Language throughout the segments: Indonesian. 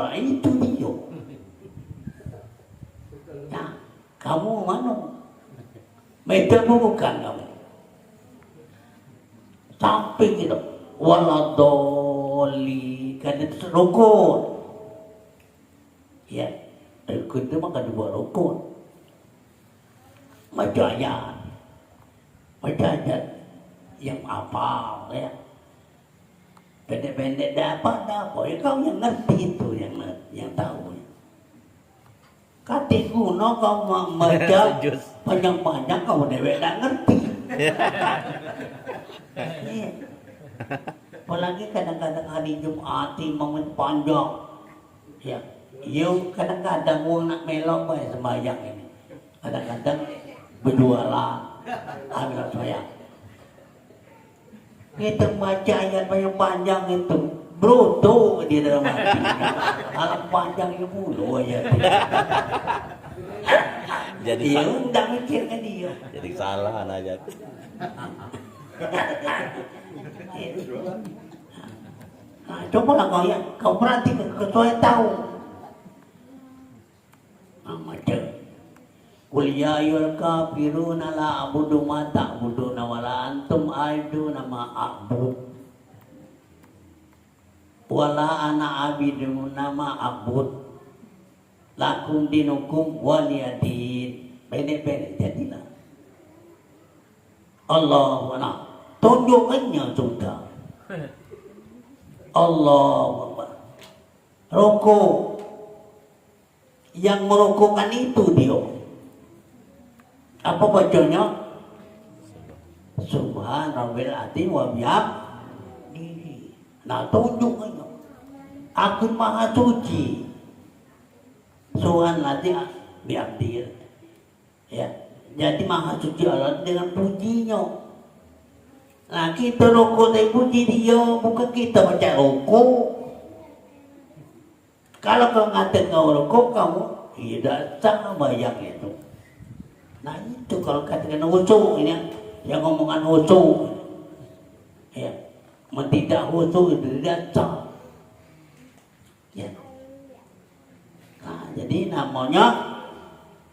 Nah, itu dia. Nah, kamu mana? Medamu bukan kamu. Sampai gitu. Waladoli kan itu rukun. Ya, rukun itu maka dua rukun. Majaya yang apa ya? Pendek-pendek dapat ya kau yang ngerti itu yang tahu. Kati kuno kau membaca panjang-panjang kau dewek tak ngerti. Iya. Apalagi kadang-kadang hari Jumat momen panjang. Ya, you kadang-kadang mau nak melong bae sembahyang ini. Kadang-kadang berjualan ambil sembahyang. Kita baca ayat panjang itu bruto di dalam hati. Alam panjang itu mulu aja. Jadi dia enggak mikirkan dia. jadi salah aja. Nah, cobalah kau perhatikan, kau tahu. Macam Qul ya ayyuhal kafiruna la a'budu ma ta'buduna wa la antum a'buduna ma a'bud. Wa la ana a'buduna ma a'bud. Lakum dinukum waliyadin. Pendek-pendek jadilah. Allahu Akbar. Tunjukkannya sudah. Allahu Akbar. Rukuk. Yang merukukkan itu dia. Apa bacanya? Subhanallah azim wa bihamdihi. Nah, tunjukkannya. Aku maha suci. Subhanallah bihamdihi. Ya. Jadi maha suci Allah dengan pujinya. Nah, kita rukuk dari puji dia, bukan kita baca rukuk. Kalau kau ngatain kau rukuk, kamu tidak sama bayang itu. Nah itu kalau katakan khusyuk ini yang ngomongan khusyuk, ya, tidak khusyuk itu tidak sah. Ya. Nah jadi namanya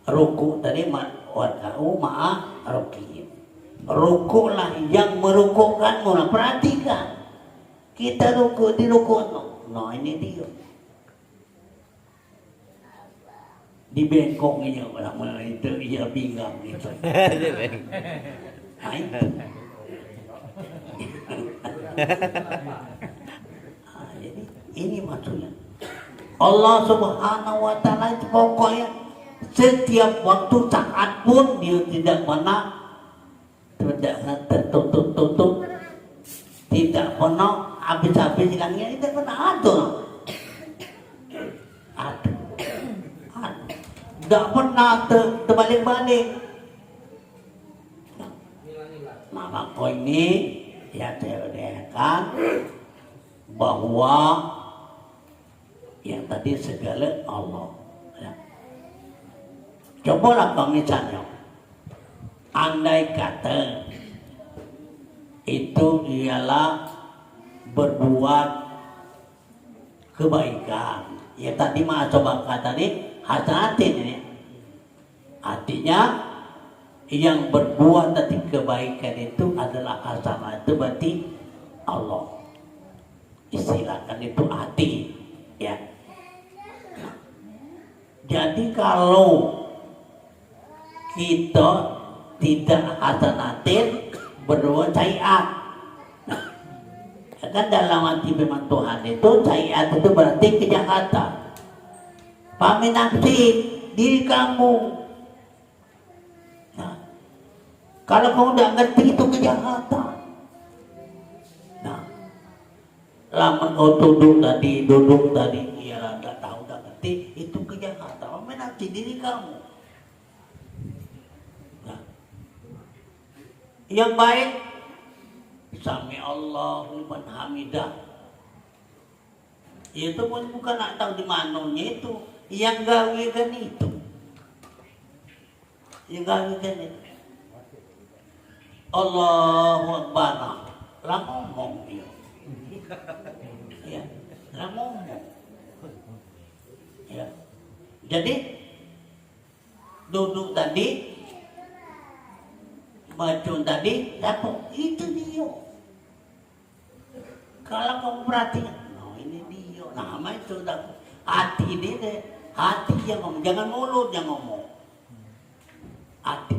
ruku tadi warka'u ma'a rukiyin. Rukuklah yang merukukkanmu. Nah perhatikan, kita ruku di ruku. Nah ini dia. Di bengkoknya orang itu ia pinggang gitu. Nah, itu. Nah, jadi ini maksudnya. Allah Subhanahu wa taala itu pokoknya setiap waktu saat pun dia tidak pernah tertutup, tidak pernah habis-habis hilangnya, tidak pernah ada. Tidak pernah terbalik-balik. Nah, maka ini ya teorikan bahwa yang tadi segala Allah. Ya. Cobalah kau misalnya, andai kata itu ialah berbuat kebaikan. Ya tadi mah coba kata tadi hasanatin ini. Artinya yang berbuat tadi kebaikan itu adalah hasanah, itu berarti Allah. Istilahkan itu hati, ya. Jadi kalau kita tidak hasanatin berbuat sayiat, kan dalam hati memang Tuhan itu sayiat itu berarti kejahatan. Pamin nafsi diri kamu. Nah, kalau kamu tidak ngerti itu kejahatan. Nah, lama kau duduk tadi, ya nggak tahu, nggak ngerti itu kejahatan. Pamin nafsi diri kamu. Nah, yang baik, Sami Allahu liman hamidah. Itu pun bukan nak tahu di mananya itu. Yang gawikan itu. Yang gawikan itu. Allahu Akbar. Lah ngomong dia. Ya, lah ngomong. Jadi duduk tadi, maju tadi, dapat itu dia. Kalau kamu perhatikan, no ini dia. Nama itu hati ini deh, hati yang ngomong, jangan mulut yang ngomong. Hati.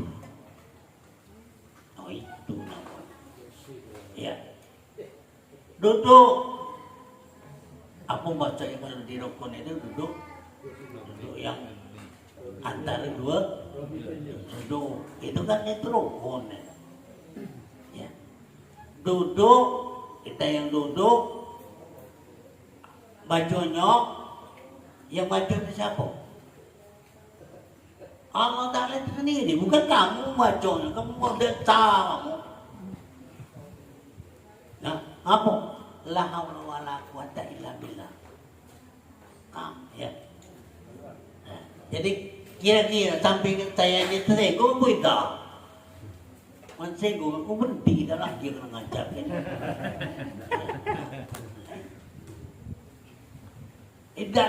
Oh itu namanya. Ya. Duduk. Apa bacanya kalau di rukun itu duduk yang antara dua duduk itu kan itu rukun ya. Duduk kita yang duduk bajunya yang baju itu siapa? Allah Ta'ala itu sendiri, bukan kamu bajunya, kamu model kamu. Nah apa? La haula wala quwata illa billah. Ya. Nah, jadi kira-kira sampai saya ini tersego pun tak. Mensego aku berhenti dah lagi kena ngajak ini. Tidak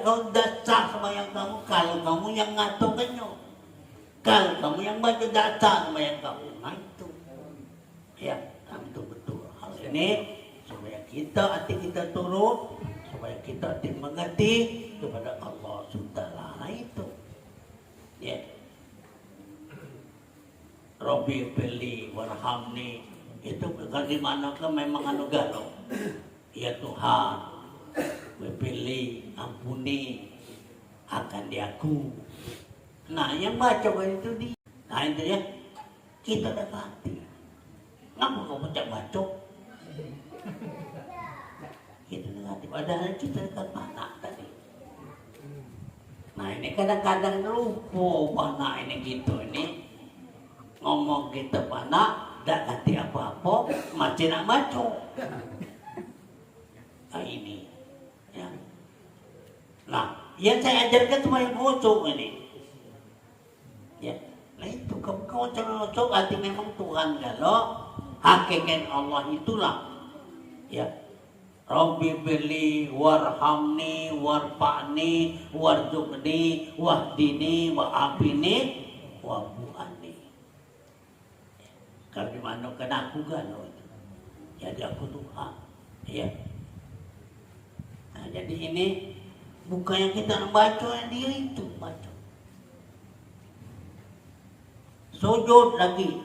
kau dasar sembahyang kamu kalau kamu yang ngaturkannya. Kalau kamu yang baca dasar sembahyang kamu, nah itu. Ya, itu betul. Hal ini supaya kita hati kita turun, supaya kita hati mengerti kepada Allah Subhanahu. Nah itu. Ya. Rabbi pilih warhamni itu di mana kan memang anu galau. Ya Tuhan, pilih ampuni akan diaku. Nah yang baca itu di, nah itu ya kita dapati. Ngapa kau baca? Kita negatif, padahal kita dekat mana tadi. Nah ini kadang-kadang lupa mana ini gitu ini. Ngomong kita mana, tak ganti apa-apa, masih nak baca. Nah ini. Ya. Nah, yang saya ajarkan cuma yang khusyuk ini. Ya. Nah itu, kamu jangan khusyuk, arti memang Tuhan kalau hakikat Allah itulah. Ya. Rabbi bili warhamni warfa'ni warzuqni wahdini wa'afini wa'bu'ani. Kalau dimandukan aku kan itu. Jadi aku Tuhan. Ya. Nah, jadi ini bukan yang kita baca yang dia itu baca. Sujud lagi.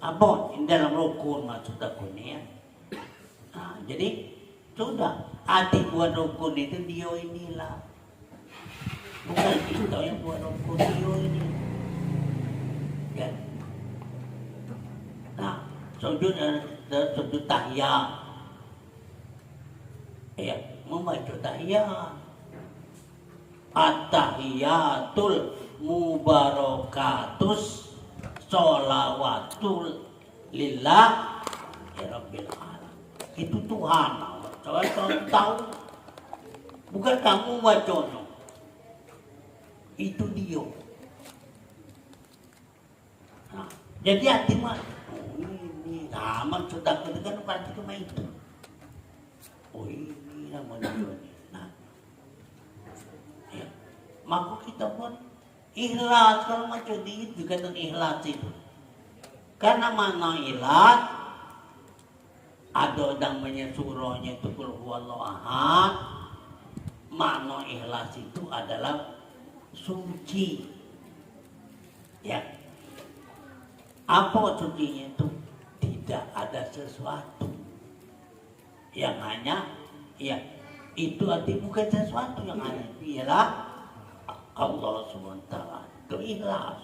Apa? Ini dalam rukun maksud aku ini ya. Nah, jadi sudah hati buat rukun itu dia inilah. Bukan kita yang buat rukun dia ini. Ya. Nah, sujud tahiyat. Ya, membaca tahiyat. At-tahiyatul mubarakatus sholawatul lillah ya rabbil alamin. Itu Tuhan Allah. Coba kamu tahu. Bukan kamu baca. Itu dia. Nah, jadi hati mah ini maksud aku itu kan berarti cuma itu. Oh ini namanya ini. Nah, ya. Maka kita pun ikhlas kalau macam itu kan ikhlas itu. Karena mana ikhlas ada namanya surahnya itu qul huwallahu ahad. Makna ikhlas itu adalah suci. Ya. Apa sucinya itu? Tidak ada sesuatu yang hanya ya itu arti bukan sesuatu yang hanya ialah Allah SWT. Itu ikhlas.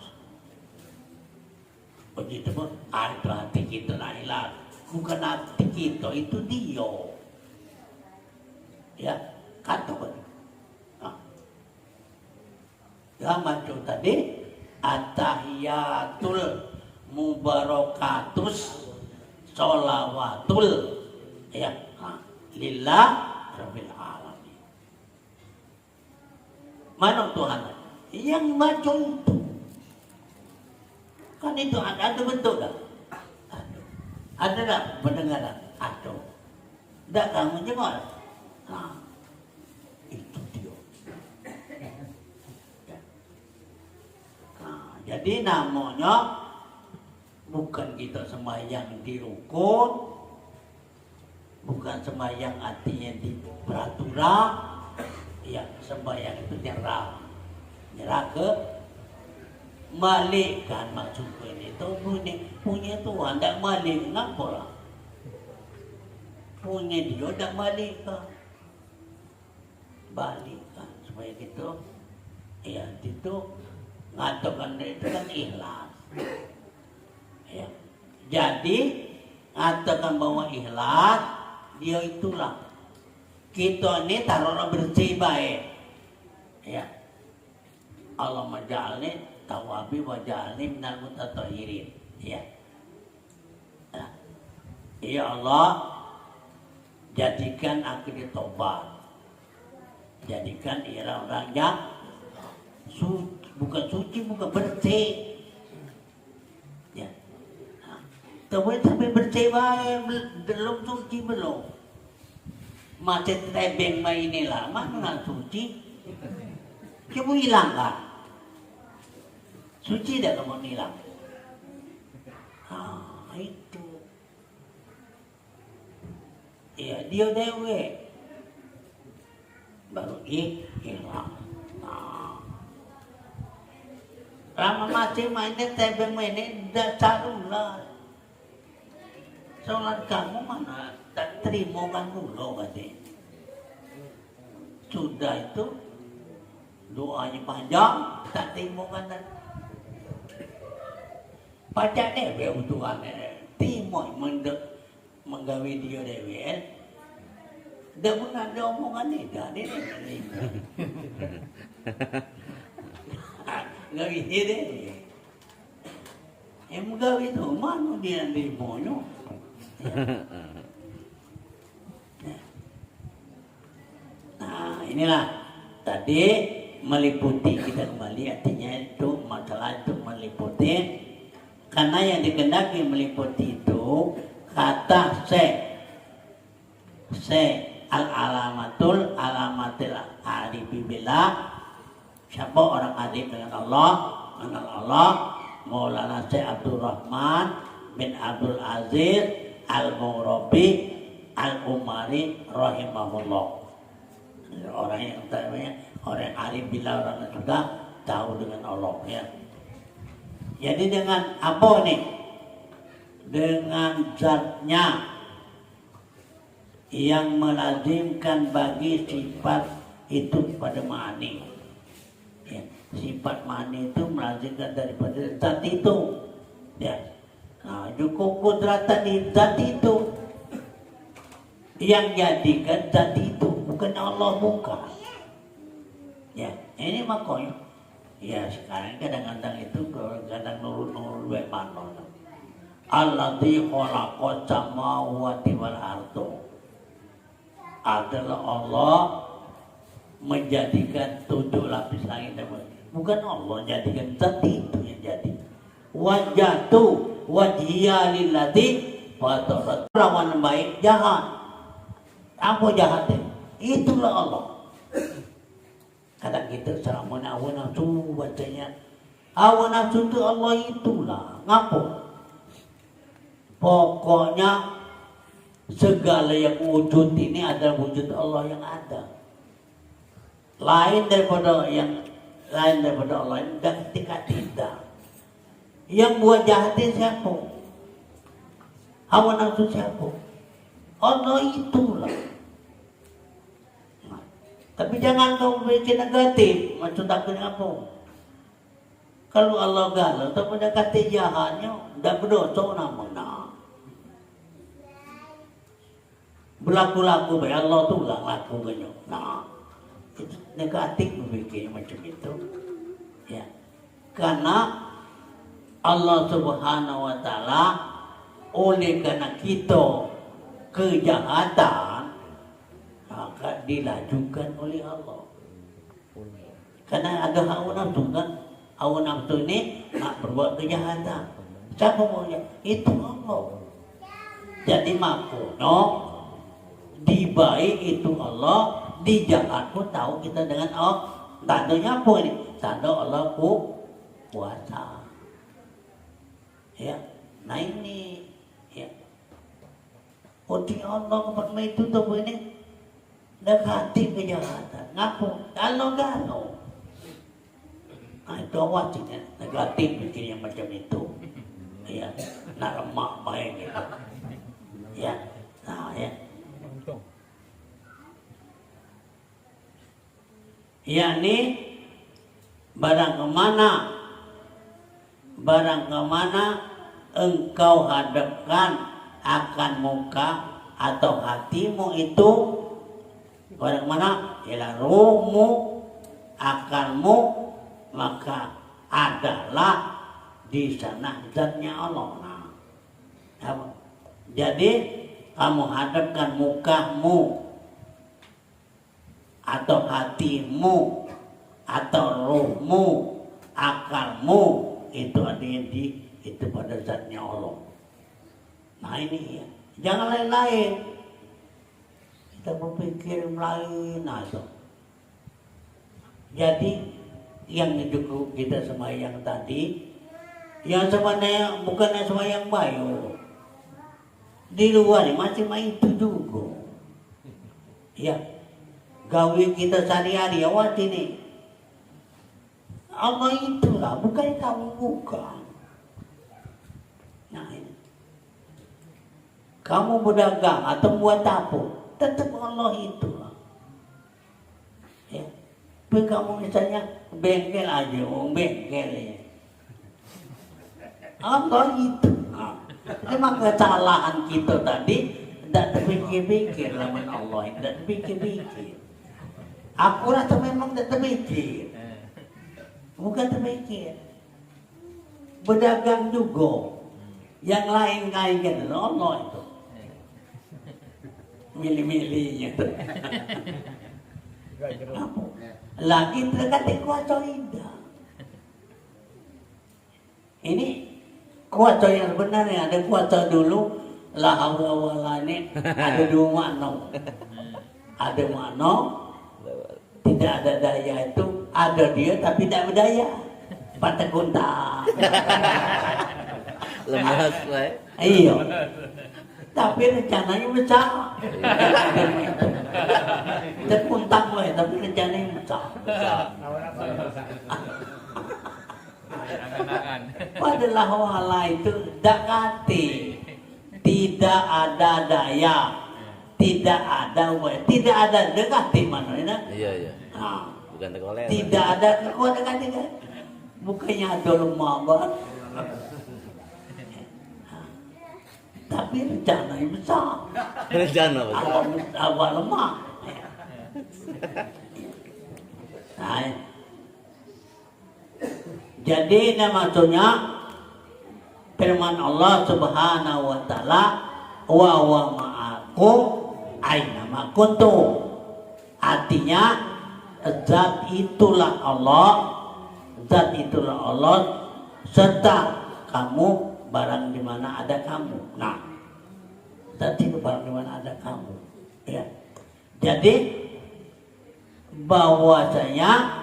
Begitu pun itu hati kita lah ikhlas. Bukan hati kita, itu dia. Ya, kata begitu. Ya macam tadi at-tahiyatul mubarakatus sholawatul ya lillah rabbil alamin. Mana Tuhan? Yang macam itu. Kan itu ada bentuk tak? Ada tak pendengaran? Ada. Tak kamu jemaah? Nah, itu dia. Jadi namanya bukan kita sembahyang di rukun, bukan sembahyang artinya di peraturan, ya sembahyang itu nyerah ke malikkan maksudnya itu punya Tuhan, tak malik kenapa lah? Punya dia tak malikkan, balikkan supaya gitu, ya itu ngatakan itu kan ikhlas. Ya. Jadi ngatakan bahwa ikhlas dia itulah kita ini taruhlah bersih baik. Ya. Allah majalni tawabi wajalni minal mutatahhirin. Ya. Nah. Ya Allah, jadikan aku ditobat. Jadikan ia orang yang bukan suci, bukan bersih. Ya. Tapi bersih baik, belum suci belum. Masih tebeng main inilah, mana suci? Kamu hilang kan? Suci dah kamu hilang. Itu. Ya, dia dewe. Baru hilang. Lama masih mainnya tebeng mainnya dah carulah. Sholat kamu mana tak terima kan dulu katanya. Sudah itu doanya panjang tak terima kan. Pajak dewe utuhannya timoi menggawe dia dewe. Dia pun ada omongan ni dah dia ni. Gawe dia deh. Gawe tu mana dia ni monyo. Nah inilah tadi meliputi kita kembali artinya itu masalah itu meliputi karena yang dikehendaki meliputi itu kata se al-alamatul alamatil arifi billah. Siapa orang arif dengan Allah? Mengenal Allah. Maulana Syekh Abdul Rahman bin Abdul Aziz Al-Mughrabi Al-Umari rahimahullah. Orang yang namanya orang arif billah, orang yang sudah tahu dengan Allah ya. Jadi dengan apa nih? Dengan zatnya yang melazimkan bagi sifat itu pada ma'ani. Ya, sifat ma'ani itu melazimkan daripada zat itu. Ya. Nah, cukup kudratan di zat itu. Yang jadikan zat itu bukan Allah bukan. Ya, ini makanya. Ya, sekarang kadang-kadang itu kadang nurut-nurut baik mana. Alladzi khalaqas samawati wal ardh. Adalah Allah menjadikan 7 lapis langit dan bumi. Bukan Allah jadikan zat itu yang jadi. Wajatu wajhiya lillati fatarat. Lawan baik jahat. Apa jahatnya? Itulah Allah. Kadang kita selama hawa nafsu bacanya. Hawa nafsu itu Allah itulah. Ngapa? Pokoknya segala yang wujud ini adalah wujud Allah yang ada. Lain daripada Allah dan tidak. Yang buat jahatnya siapa? Hawa nafsu siapa? Allah itulah. Nah, tapi jangan kau berpikir negatif. Maksud aku apa? Kalau Allah galau, tapi pada kata jahatnya, dah berdosa nama. Berlaku-laku baik Allah tu lah laku banyak. Nah, itu negatif berpikir macam itu. Ya, karena Allah Subhanahu Wa Taala oleh karena kita kejahatan maka dilajukan oleh Allah. Karena ada hawa nafsu kan, hawa nafsu ini nak berbuat kejahatan. Siapa maunya? Itu Allah. Jadi makanya di baik itu Allah, di jahat pun tahu kita dengan Allah. Tandanya apa ini? Tanda Allah kuasa. Ya, nah ini ya. Oh di Allah kepada itu tuh ini dekati kejahatan, ngaku galo. Nah itu wajibnya negatif bikin yang macam itu. Ya, nak lemak baik gitu. Ya, nah ya. Yani barang kemana engkau hadapkan akan muka atau hatimu itu, barang mana ialah ruhmu, akalmu, maka adalah di sana zatnya Allah. Nah, jadi kamu hadapkan mukamu atau hatimu atau ruhmu, akalmu, itu artinya itu pada zatnya Allah. Nah ini ya, jangan lain-lain. Kita berpikir lain aja. Jadi yang juga kita sembahyang tadi, yang sebenarnya bukannya sembahyang bayu, di luar masih main itu juga. Ya, gawe kita sehari-hari awat ini. Allah itulah, bukan kamu bukan. Nah ini. Kamu berdagang atau buat apa, tetap Allah itulah. Ya. Tapi kamu misalnya bengkel aja, bengkel ya. Allah itu. Nah, memang kesalahan kita tadi tidak terpikir-pikir lawan Allah, tidak terpikir-pikir. Aku rasa memang tidak terpikir, bukan terpikir. Berdagang juga, yang lain-lain kan Allah itu. Milih-milihnya tuh. Lagi terkadang kuasa indah. Ini kuasa yang sebenarnya, ada kuasa dulu la haula wala quwwata, ada dua makna. Ada makna tidak ada daya itu, ada dia tapi tidak berdaya. Patah gunta. Lemas lah. Iya. Tapi rencananya besar. Terkuntang lah, tapi rencananya besar. Padahal wala itu dakati, tidak ada daya, tidak ada dekati mana? Iya. Nah, Bukan tekoler. tidak ada kekuatan kan? Bukannya ada lemah banget. Tapi rencananya besar. Rencana besar. Awal lemah. Nah, jadi maksudnya firman Allah Subhanahu wa taala, wa ma'akum aina ma kuntum. Artinya zat itulah Allah serta kamu barang di mana ada kamu. Nah, zat itu barang di mana ada kamu. Ya. Jadi bahwasanya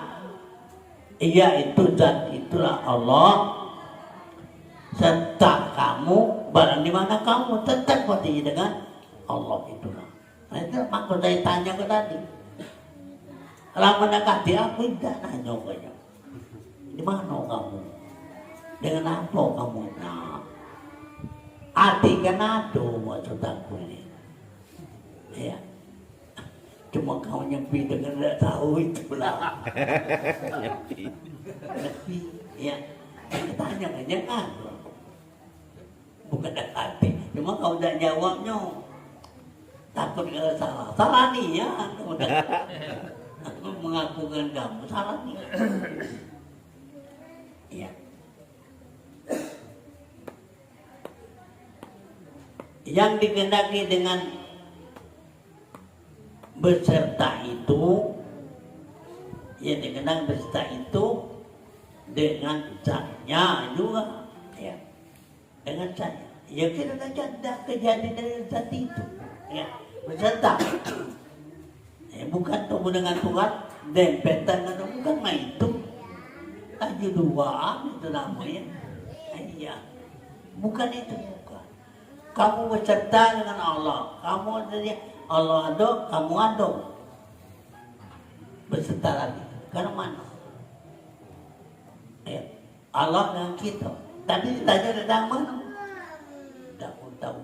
yaitu zat itulah Allah serta kamu barang di mana kamu tetap berdiri dengan Allah itulah. Nah itu maksud saya tanya ke tadi. Lama nak dia aku tidak nanya banyak. Di mana kamu? Dengan apa kamu? Nah, artikan ada maksud aku ini. Ya. Cuma kau nyepi dengan tidak tahu itulah. Nyepi. Ya. Tanya kan? Bukan ada hati. Cuma kau tidak jawabnya. Takut kalau salah. Salah nih ya. Aku mengakukan kamu. Salah nih. Ya. Yang dikehendaki dengan beserta itu, ya dikehendaki beserta itu dengan zatnya juga, ya. Dengan zatnya. Ya kita ada kejadian dari zat itu, ya. Beserta. Ya, bukan tunggu dengan Tuhan, dempetan atau bukan main itu. Aja dua itu namanya. Iya. Bukan itu, bukan. Kamu beserta dengan Allah. Kamu dari Allah ada, kamu ada. Beserta lagi. Karena mana? Ya. Allah dengan kita. Tadi ditanya tentang mana? Tak tahu.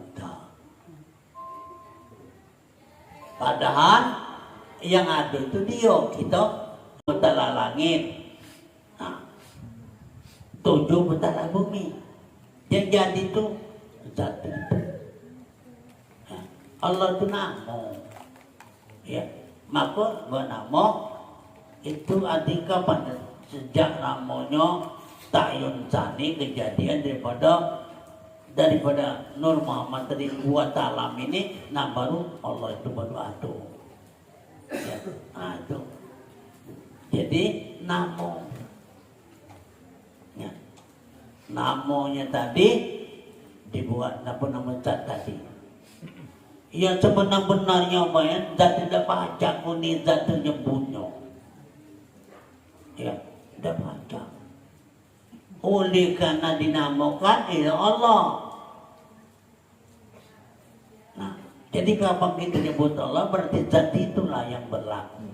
Padahal yang ada itu dia, kita betala langit, nah, 7 betala bumi. Yang jadi itu satu. Nah, Allah itu nama, ya. Maka nama itu artinya pada sejak namanya Ta'yun Sani kejadian daripada Nur Muhammad tadi buat alam ini, nah baru Allah itu baru ada. Ya, nah itu. Jadi ya, namanya tadi dibuat nama zat tadi. Yang sebenar-benarnya apa ya? Zat tidak baca kuning zat menyebutnya. Ya, tidak baca. Oleh karena dinamakan itu Allah. Nah, jadi kapan kita nyebut Allah berarti zat itulah yang berlaku.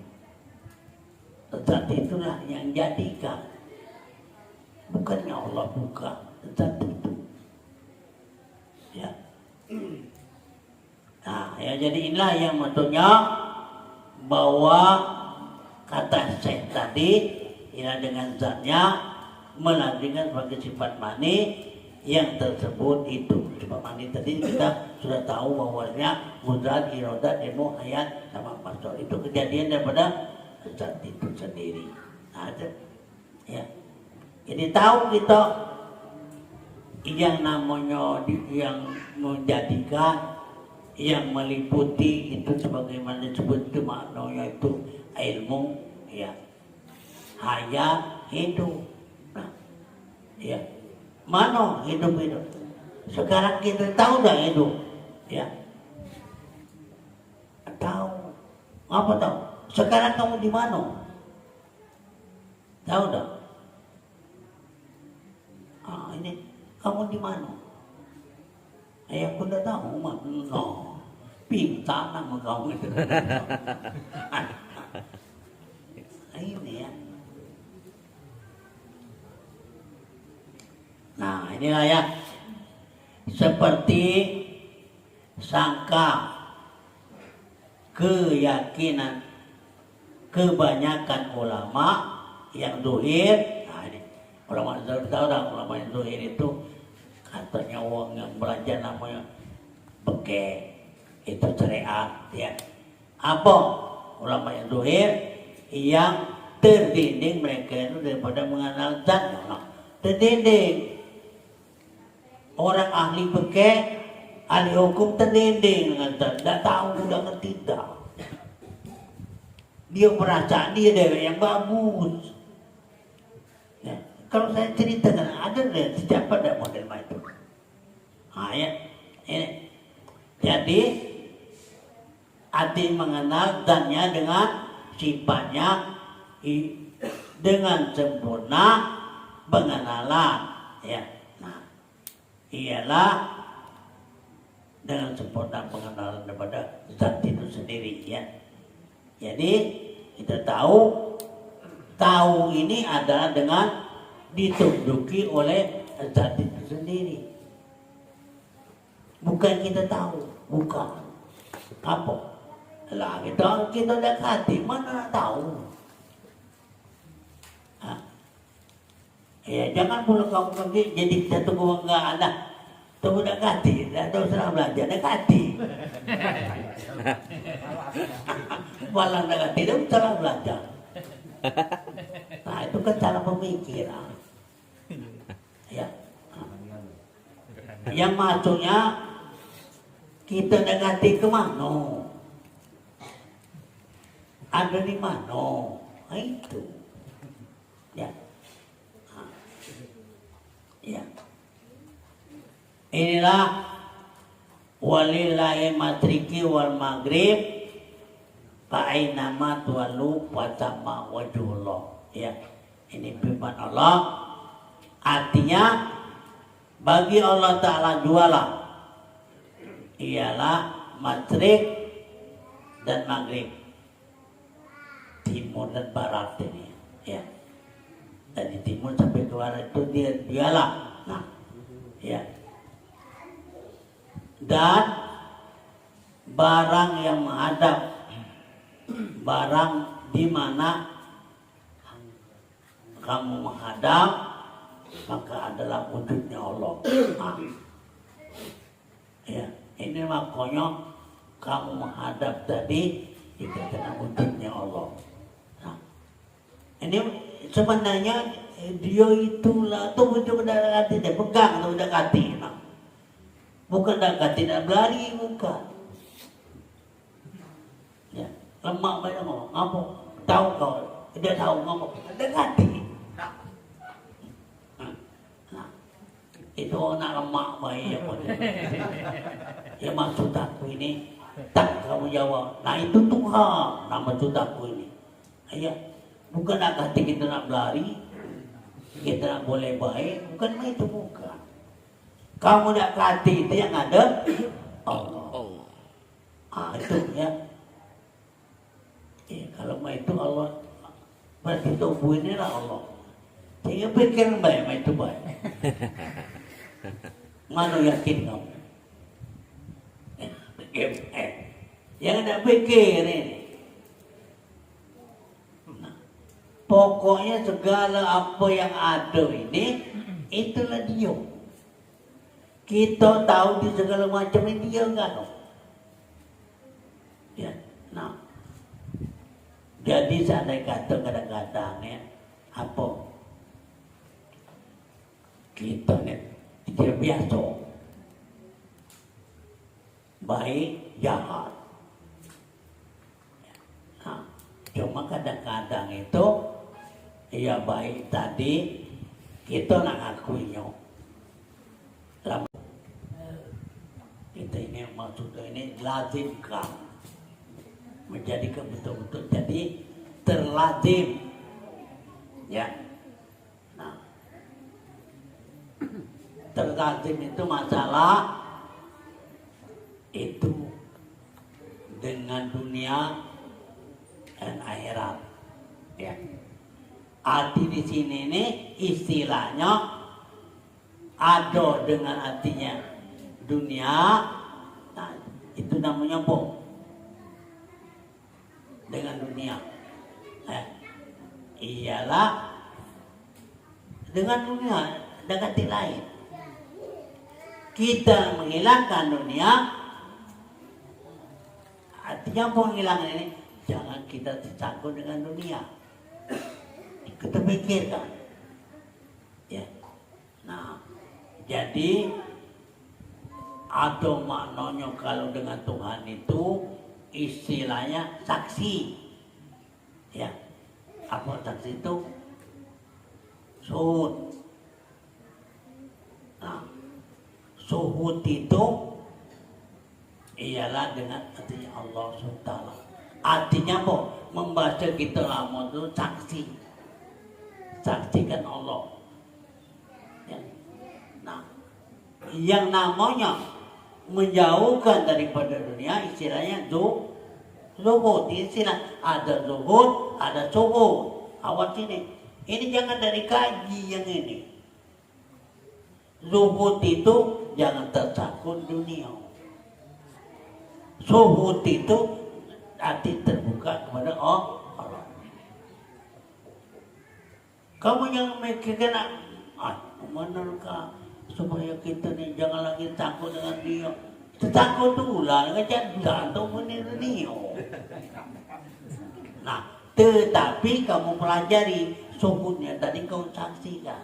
Zat itulah yang jadikan. Bukannya Allah bukan zat itu. Ya. Nah, ya jadi inilah yang maksudnya bahwa kata Syekh tadi inilah dengan zatnya melanjutkan sebagai sifat mani yang tersebut itu. Sifat mani tadi kita sudah tahu bahwasanya mudrat, irodat, ilmu, hayat sama masdar itu kejadian daripada zat itu sendiri. Nah, itu, ya. Jadi tahu kita yang namanya yang menjadikan, yang meliputi itu sebagaimana disebut itu maknanya itu ilmu, ya, hayat, hidup. Nah, ya, mana hidup itu? Sekarang kita tahu dah hidup, ya, tahu. Apa tahu? Sekarang kamu di mana? Tahu dah? Ah, ini kamu di mana? Aku dah tahu, mak. No, pintar nama kamu itu. Ini ya. Nah, inilah ya. Seperti sangka, keyakinan kebanyakan ulama yang zuhir. Nah, ini ulama zuhir tahu dah, ulama yang zuhir itu katanya uang yang belanja namanya beke itu syariat, ya. Apa ulama yang zuhir yang terdinding mereka itu daripada mengenal zat, no. Terdinding. Orang ahli beke, ahli hukum terdinding dengan zat, tidak tahu, sudah ngerti tak. Dia merasa dia dewa yang bagus. Ya. Kalau saya ceritakan ada dan sejak pada model itu. Nah, ya, ini. Jadi arti mengenal zatnya dengan sifatnya dengan sempurna pengenalan, ya. Nah, ialah dengan sempurna pengenalan daripada zat itu sendiri, ya. Jadi kita tahu ini adalah dengan ditunjuki oleh zat itu sendiri. Bukan kita tahu, bukan. Apa? Lah kita dekati, mana tahu? Hah? Ya jangan pula kamu pergi jadi satu kebanggaan dah. Tunggu dekati, dah tahu serah belajar dekati. Malah dekati itu cara belajar. Nah itu kan cara pemikiran. Ya. Yang maksudnya kita dekati ke mana? Ada di mana? Nah, itu. Ya. Nah. Ya. Inilah walillahi matriki wal maghrib fa'ainama tuwallu fatama wajhullah. Ya. Ini firman Allah. Artinya Bagi Allah Ta'ala jualah ialah masyrik dan maghrib, timur dan barat ini, ya. Dari timur sampai ke barat itu dialah. Nah, ya. Dan barang yang menghadap, barang di mana kamu menghadap, maka adalah wujudnya Allah. Nah, ya, ini makanya kamu menghadap tadi dikatakan wujudnya Allah. Nah, ini sebenarnya dia itulah tuh wujud darah hati, dia pegang tuh udah hati. Nah, bukan darah tidak berlari, bukan. Ya, lemak banyak ngomong, ngapok, tahu kau, dia tahu ngomong, ada hati. Itu anak lemak baik ya maksud aku ini tak kamu jawab. Nah itu Tuhan nama maksud aku ini ya, bukan nak kata kita nak berlari, kita nak boleh baik, bukan itu, bukan. Kamu nak kata itu yang ada Allah. Itu ya. Kalau itu Allah berarti tubuh ini lah Allah. Saya pikir baik itu baik. Mana yakin kamu? Yang ada pikir ini. Nah, pokoknya segala apa yang ada ini, itulah dia. Kita tahu di segala macam ini dia kan? Ya, nah. Jadi saya kata kadang-kadang ya, apa? Kita ni tidak biasa, baik jahat. Nah, cuma kadang-kadang itu ya baik tadi kita nak akuinya. Kita ini maksudnya ini lazimkan menjadi betul-betul jadi terlazim, ya. Terlazim itu masalah itu dengan dunia dan akhirat. Ya. Arti di sini ini istilahnya ada dengan artinya dunia. Nah, itu namanya apa? Dengan dunia. Ialah dengan dunia, dengan arti lain. Kita menghilangkan dunia, artinya menghilangkan ini, jangan kita tersangkut dengan dunia. Kita pikirkan, ya. Nah, jadi ada maknanya kalau dengan Tuhan itu istilahnya saksi, ya. Apa saksi itu? Suhud. Nah, suhud itu ialah dengan artinya Allah SWT. Artinya apa? Membaca kita lama itu saksi. Saksikan Allah. Ya. Nah, yang namanya menjauhkan daripada dunia istilahnya zuhud. Istilah ada zuhud, ada suhud. Awas ini. Ini jangan dari kaji yang ini. Zuhud itu jangan tersangkut dunia. Zuhud itu hati terbuka kepada Allah. Kamu yang mikirkan, manakah supaya kita ni jangan lagi takut dengan dia. Takut tu lah, jangan tu benar dunia. Nah, tetapi kamu pelajari zuhudnya tadi kau saksikan.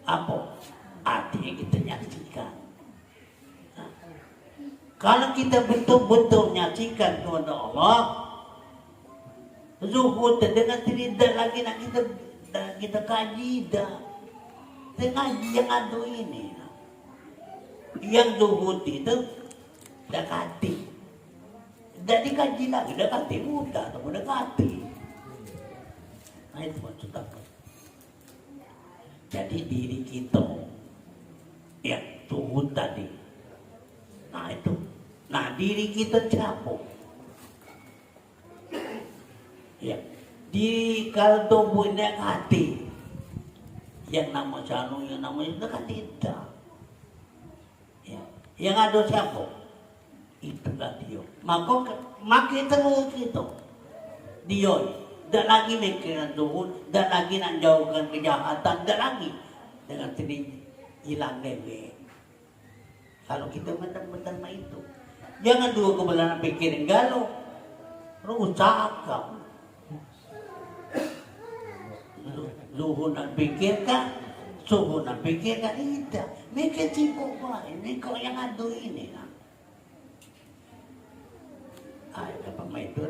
Apa? Artinya kita nyaksikan. Nah, kalau kita betul-betul nyaksikan kepada Allah, zuhud dengan tidak lagi nak kita kaji dah. Dengan yang ada ini, yang zuhud itu dekati. Dah dikaji lagi, dekati mudah atau dekati. Nah itu maksud apa? Jadi diri kita Ya, suhud tadi. Nah itu. Nah diri kita capek. Ya, di kalau tubuh ini hati, yang nama sanu, yang namanya itu kan tidak. Ya, yang ada siapa? Itulah dia. Maka makin terus itu. Dia, tidak lagi mikiran Tuhan, tidak lagi nak jauhkan kejahatan, tidak lagi dengan sendiri hilang dewe. Kalau kita benar-benar itu, jangan dua kebenaran pikirin galau, rusak kamu. Luhur nak pikirkan, suhu nak pikirkan, tidak. Mikir sibuk baik, ini kau yang adu ini lah. Ada pemain itu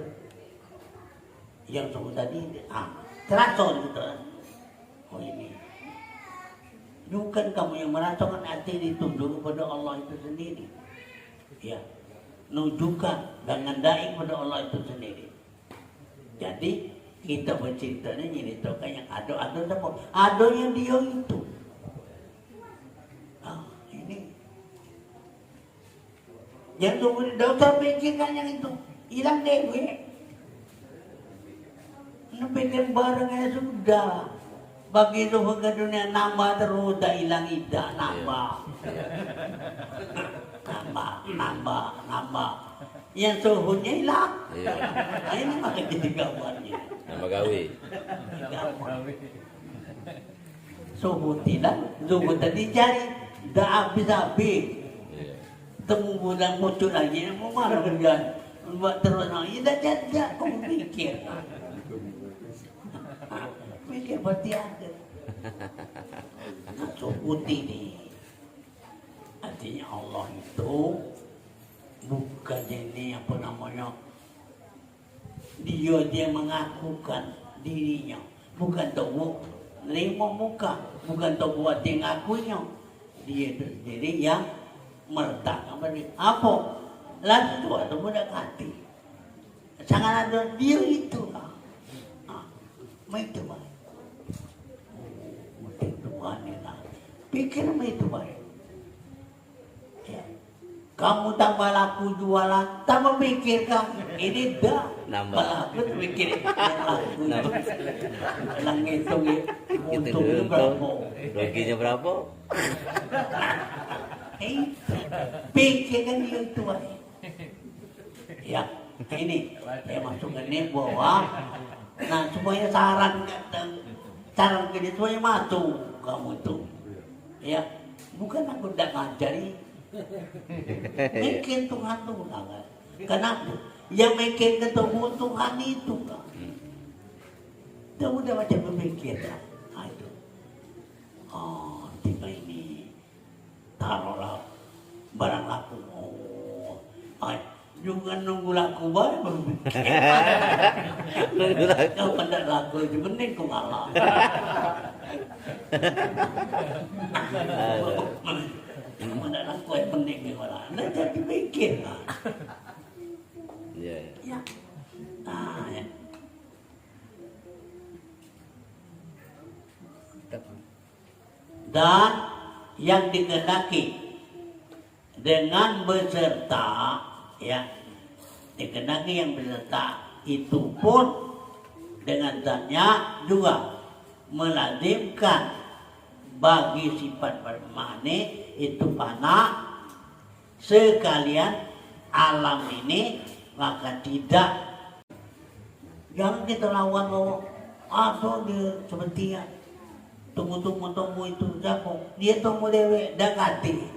yang suhu tadi, terasa gitu. Oh ini, bukan kamu yang merasakan hati ditunduk kepada Allah itu sendiri. Ya, nunjukkan dan ngandai kepada Allah itu sendiri. Jadi kita berceritanya nyeritakan yang ada semua. Ada yang dia itu. Ini. Yang kemudian dokter pikirkan yang itu. Hilang dewe. Pikir barangnya sudah. Begitu ke dunia nambah terus, dah hilang ida, nambah. Nambah. Yang suhunya hilang. Nah, ini makin jadi gambarnya. Nama gawe. Suhu tidak, suhu tadi cari, dah habis-habis. Temu bulan muncul lagi, mau mana kerjaan? Buat terus lagi, dah jadi, kau pikir. Pikir berarti ada. Nah, suhu ini, artinya Allah itu bukan ini apa namanya, dia mengakukan dirinya, bukan tahu lima muka, bukan tahu buat yang ngakunya, dia itu sendiri yang meletakkan berdiri. Apa? Lalu itu ada budak hati, sangat ada dia itu lah, itu baik, itu baik lah, pikir itu baik. Kamu tambah laku jualan, tambah mikir kamu. Ini dah laku mikir laku itu. Lang hitung untungnya berapa? Ruginya berapa? Pikir kan dia itu aja. Ya, ini saya masukkan ini bahwa, nah semuanya saran ke dia semuanya masuk kamu itu. Ya, bukan aku tidak ngajari. Mikir Tuhan kan. Kenapa? Yang mikir ketemu Tuhan itu kan. Dia udah macam berpikir kan. Itu. Oh, tiba ini taruhlah barang laku. Oh, juga nunggu laku baru berpikir. Nunggu laku. Kalau tidak laku itu mending ku ngalah. Mana aku yang penting ni malah, nak jadi mikir lah. Ya. Ya. Ya. Dan yang dikehendaki dengan beserta, ya, dikehendaki yang beserta itu pun dengan zatnya juga melazimkan bagi sifat bermakna itu fana sekalian alam ini, maka tidak, jangan kita lawan bahwa dia seperti ya tunggu itu jago dia tunggu dewe dekati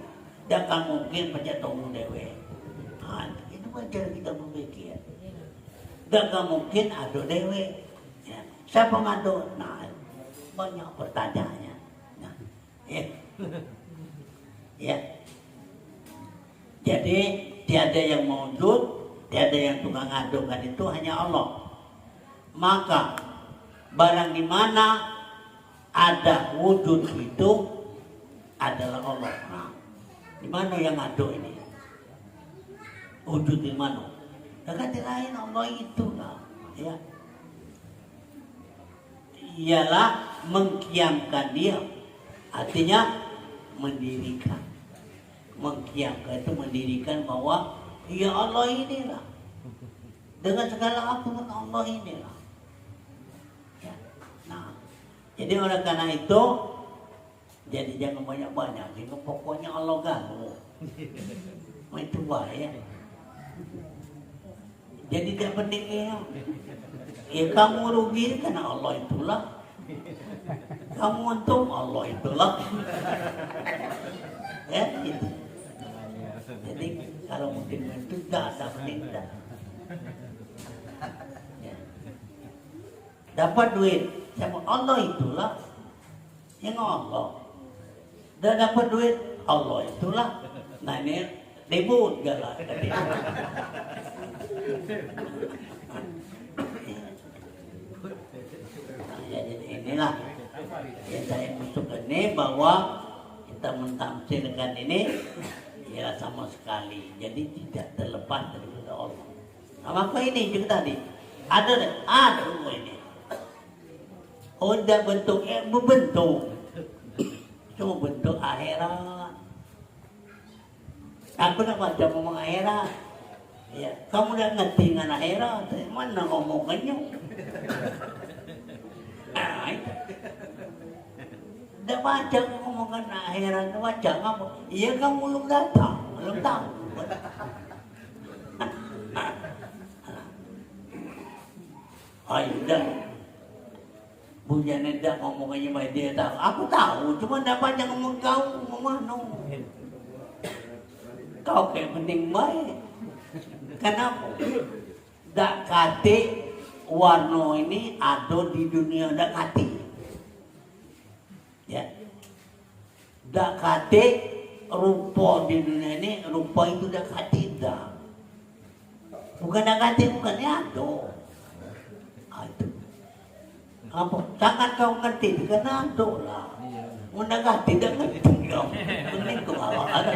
dan kan mungkin baca tunggu dewe. Itu cara kita berpikir dan kan mungkin ada dewe ya. Siapa ngado? Nah, banyak pertanyaannya. Nah, ya. Jadi tiada yang mewujud, tiada yang tukang adukan, itu hanya Allah. Maka barang di mana ada wujud itu adalah Allah. Nah, di mana yang adu ini? Wujud di mana? Dekat di lain Allah itu lah, ya. Ialah mengkiamkan dia, artinya mendirikan. mengkiamkan itu mendirikan bahwa ya Allah inilah dengan segala atribut Allah inilah. Ya. Nah, jadi oleh karena itu, jadi jangan banyak-banyak, jadi pokoknya Allah ganggu. Itu bahaya. Jadi tidak penting ya kamu rugi karena Allah itulah. Kamu untung Allah itulah. Ya gitu. Jadi kalau mungkin itu tidak ada penting tidak. Ya. Dapat duit sama Allah itulah. Yang Allah. Dan dapat duit Allah itulah. Nah ini debut galak. Ya, jadi inilah yang saya maksud ini bahwa kita mentafsirkan ini ya sama sekali jadi tidak terlepas daripada Allah. Nah, maka ini juga tadi ada ini. Udah bentuknya berbentuk, cuma bentuk akhirat. Aku nak baca ngomong akhirat. Ya, kamu dah ngerti dengan akhirat, mana ngomongannya? Dah baca ngomongan akhirat, baca apa? Iya kamu belum datang, belum tahu. Ayo dah. Bujana dah ngomongannya dia tahu. Aku tahu, cuma dah baca ngomong kau, ngomong kau kayak penting baik. Kenapa? Dak kate warna ini ada di dunia dak kate. Ya. Dak kate rupa di dunia ini rupa itu dak kate dah. Bukan dak kate bukannya ada. Ada. Apa? Sangat kau ngerti karena ada lah. Munda kate dak ngerti kau. Penting kau awak ada.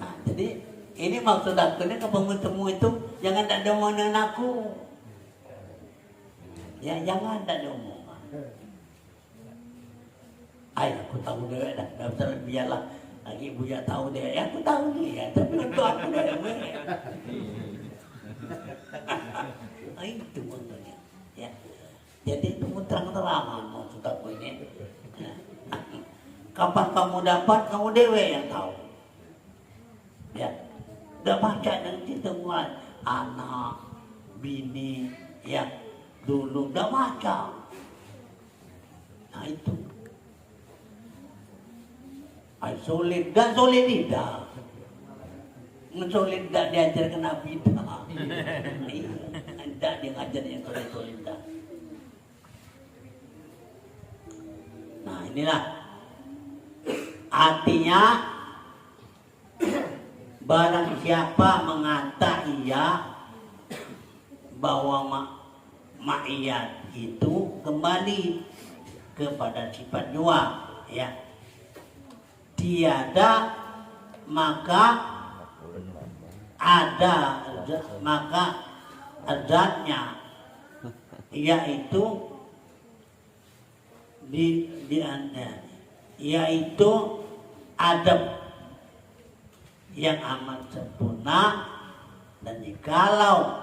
Nah, jadi ini maksud aku ni kalau bertemu itu jangan tak ada omongan aku. Ya jangan tak ada omongan. Ay, aku tahu dia dah. Dah biarlah. Lagi ibu ya tahu dia. Ya aku tahu ni ya. Tapi untuk aku dia. Itu maksudnya. Ya. Jadi itu terang-terangan maksud aku ini. Kapan kamu dapat, kamu dewe yang tahu. Ya, udah baca dan ditemuan anak, bini, ya dulu udah baca. Nah itu, ay solid, gak solid tidak. Solid tidak diajar kena bidah. Tidak dia ngajar yang solid dah. Nah inilah artinya. Barang siapa mengata ia bahwa ma'iyat itu kembali kepada sifat jua, ya. Tiada maka ada maka zatnya yaitu yaitu adab yang amat sempurna. Dan jikalau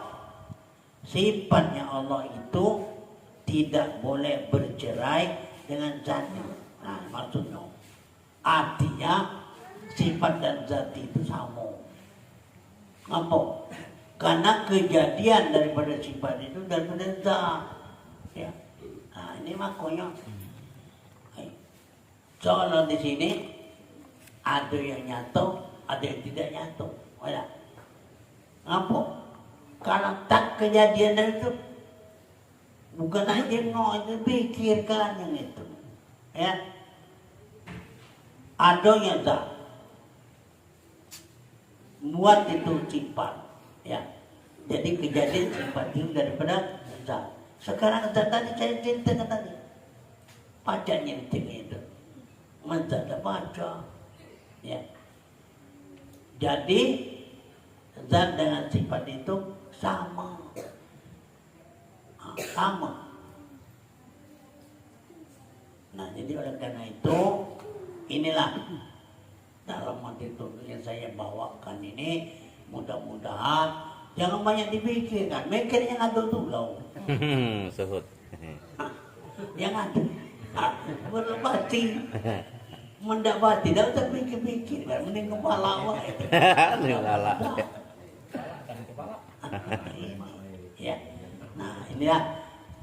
sifatnya Allah itu tidak boleh bercerai dengan zatnya. Nah maksudnya artinya sifat dan zat itu sama. Apa? Karena kejadian daripada sifat itu daripada zat, ya. Nah ini makanya soalnya di sini ada yang nyata, ada yang tidak nyata. Apa? Kalau tak kejadian dari itu, bukan aja itu pikirkan yang itu. Ya. Ada yang tak buat itu sifat. Ya. Jadi kejadian sifat itu daripada zat. Sekarang zat tadi saya ceritakan tadi. Pacanya itu. Masa ada baca. Ya. Jadi zat dengan sifat itu sama. Sama. Nah, jadi oleh karena itu inilah dalam materi yang saya bawakan ini, mudah-mudahan jangan banyak dipikirkan, mikirnya ngatur tulau. Suhut. Yang ada berbati mendapati, tidak usah pikir-pikir, mending kepala awak itu. Kepala. Ya, nah inilah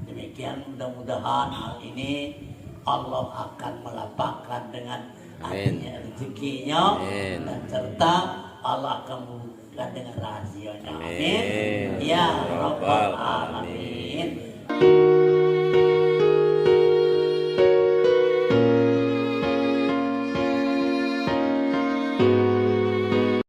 demikian, mudah-mudahan hal ini Allah akan melapangkan dengan adanya rezekinya, dan serta Allah akan membukakan dengan rahasianya. Amin. Ya Rabbal Alamin.